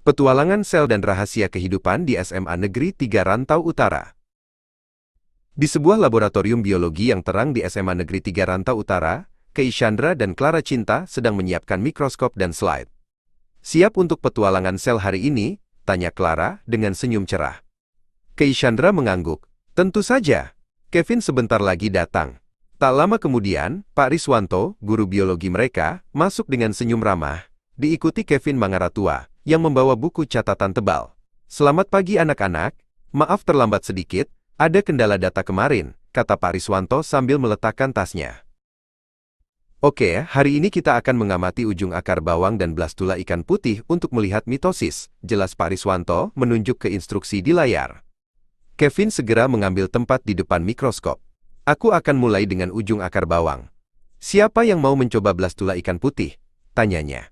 Petualangan Sel dan Rahasia Kehidupan di SMA Negeri 3 Rantau Utara. Di sebuah laboratorium biologi yang terang di SMA Negeri 3 Rantau Utara, Keishandra dan Clara Cinta sedang menyiapkan mikroskop dan slide. "Siap untuk petualangan sel hari ini?" tanya Clara dengan senyum cerah. Keishandra mengangguk. "Tentu saja. Kevin sebentar lagi datang." Tak lama kemudian, Pak Riswanto, guru biologi mereka, masuk dengan senyum ramah, diikuti Kevin Mangaratua, yang membawa buku catatan tebal. "Selamat pagi anak-anak, maaf terlambat sedikit, ada kendala data kemarin," kata Pak Riswanto sambil meletakkan tasnya. "Oke, hari ini kita akan mengamati ujung akar bawang dan blastula ikan putih untuk melihat mitosis," jelas Pak Riswanto menunjuk ke instruksi di layar. Kevin segera mengambil tempat di depan mikroskop. "Aku akan mulai dengan ujung akar bawang. Siapa yang mau mencoba blastula ikan putih?" tanyanya.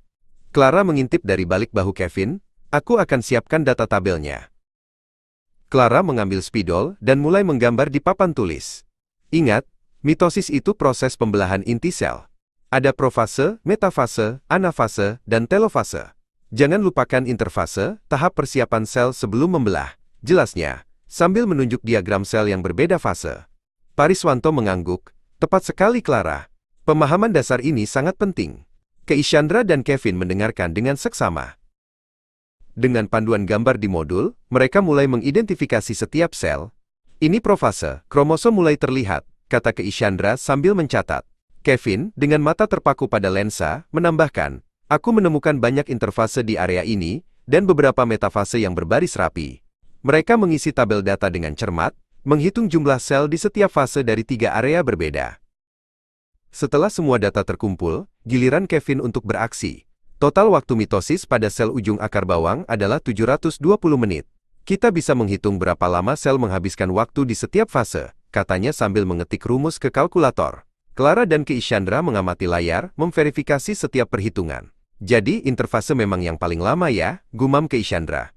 Clara mengintip dari balik bahu Kevin. "Aku akan siapkan data tabelnya." Clara mengambil spidol dan mulai menggambar di papan tulis. "Ingat, mitosis itu proses pembelahan inti sel. Ada profase, metafase, anafase, dan telofase. Jangan lupakan interfase, tahap persiapan sel sebelum membelah," jelasnya, sambil menunjuk diagram sel yang berbeda fase. Pak Riswanto mengangguk. "Tepat sekali Clara. Pemahaman dasar ini sangat penting." Keishandra dan Kevin mendengarkan dengan seksama. Dengan panduan gambar di modul, mereka mulai mengidentifikasi setiap sel. "Ini profase, kromosom mulai terlihat," kata Keishandra sambil mencatat. Kevin, dengan mata terpaku pada lensa, menambahkan, "Aku menemukan banyak interfase di area ini, dan beberapa metafase yang berbaris rapi." Mereka mengisi tabel data dengan cermat, menghitung jumlah sel di setiap fase dari 3 area berbeda. Setelah semua data terkumpul, giliran Kevin untuk beraksi. Total waktu mitosis pada sel ujung akar bawang adalah 720 menit. "Kita bisa menghitung berapa lama sel menghabiskan waktu di setiap fase," katanya sambil mengetik rumus ke kalkulator. Clara dan Keishandra mengamati layar, memverifikasi setiap perhitungan. "Jadi interfase memang yang paling lama ya," gumam Keishandra.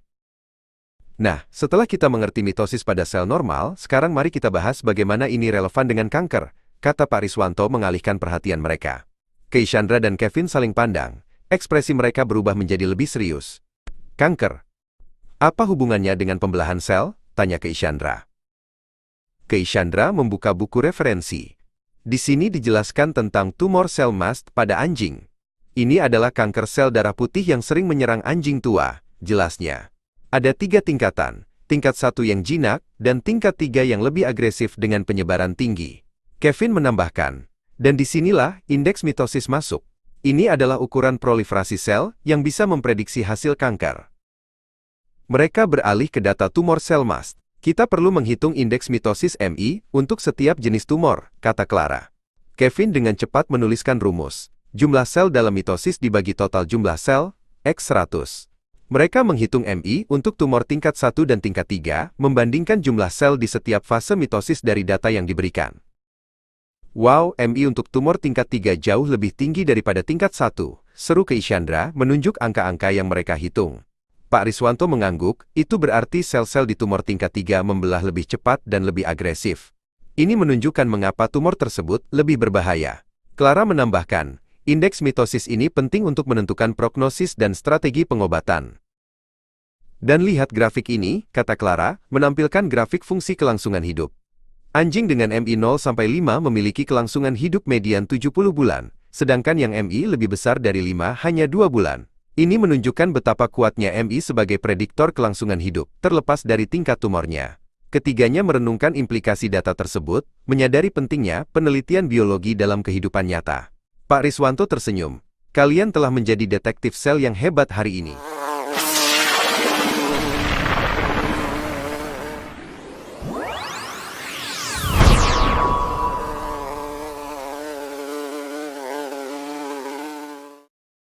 "Nah, setelah kita mengerti mitosis pada sel normal, sekarang mari kita bahas bagaimana ini relevan dengan kanker," kata Pak Riswanto mengalihkan perhatian mereka. Keishandra dan Kevin saling pandang, ekspresi mereka berubah menjadi lebih serius. "Kanker? Apa hubungannya dengan pembelahan sel?" tanya Keishandra. Keishandra membuka buku referensi. Di sini dijelaskan tentang tumor sel mast pada anjing. "Ini adalah kanker sel darah putih yang sering menyerang anjing tua," jelasnya. "Ada 3 tingkatan, tingkat 1 yang jinak, dan tingkat 3 yang lebih agresif dengan penyebaran tinggi." Kevin menambahkan, "Dan disinilah indeks mitosis masuk. Ini adalah ukuran proliferasi sel yang bisa memprediksi hasil kanker." Mereka beralih ke data tumor sel mast. "Kita perlu menghitung indeks mitosis MI untuk setiap jenis tumor," kata Clara. Kevin dengan cepat menuliskan rumus. Jumlah sel dalam mitosis dibagi total jumlah sel, X 100. Mereka menghitung MI untuk tumor tingkat 1 dan tingkat 3, membandingkan jumlah sel di setiap fase mitosis dari data yang diberikan. "Wow, MI untuk tumor tingkat 3 jauh lebih tinggi daripada tingkat 1, seru Keishandra menunjuk angka-angka yang mereka hitung. Pak Riswanto mengangguk, "Itu berarti sel-sel di tumor tingkat 3 membelah lebih cepat dan lebih agresif. Ini menunjukkan mengapa tumor tersebut lebih berbahaya." Clara menambahkan, "Indeks mitosis ini penting untuk menentukan prognosis dan strategi pengobatan." "Dan lihat grafik ini," kata Clara, menampilkan grafik fungsi kelangsungan hidup. Anjing dengan MI 0-5 memiliki kelangsungan hidup median 70 bulan, sedangkan yang MI lebih besar dari 5 hanya 2 bulan. Ini menunjukkan betapa kuatnya MI sebagai prediktor kelangsungan hidup, terlepas dari tingkat tumornya. Ketiganya merenungkan implikasi data tersebut, menyadari pentingnya penelitian biologi dalam kehidupan nyata. Pak Riswanto tersenyum. "Kalian telah menjadi detektif sel yang hebat hari ini."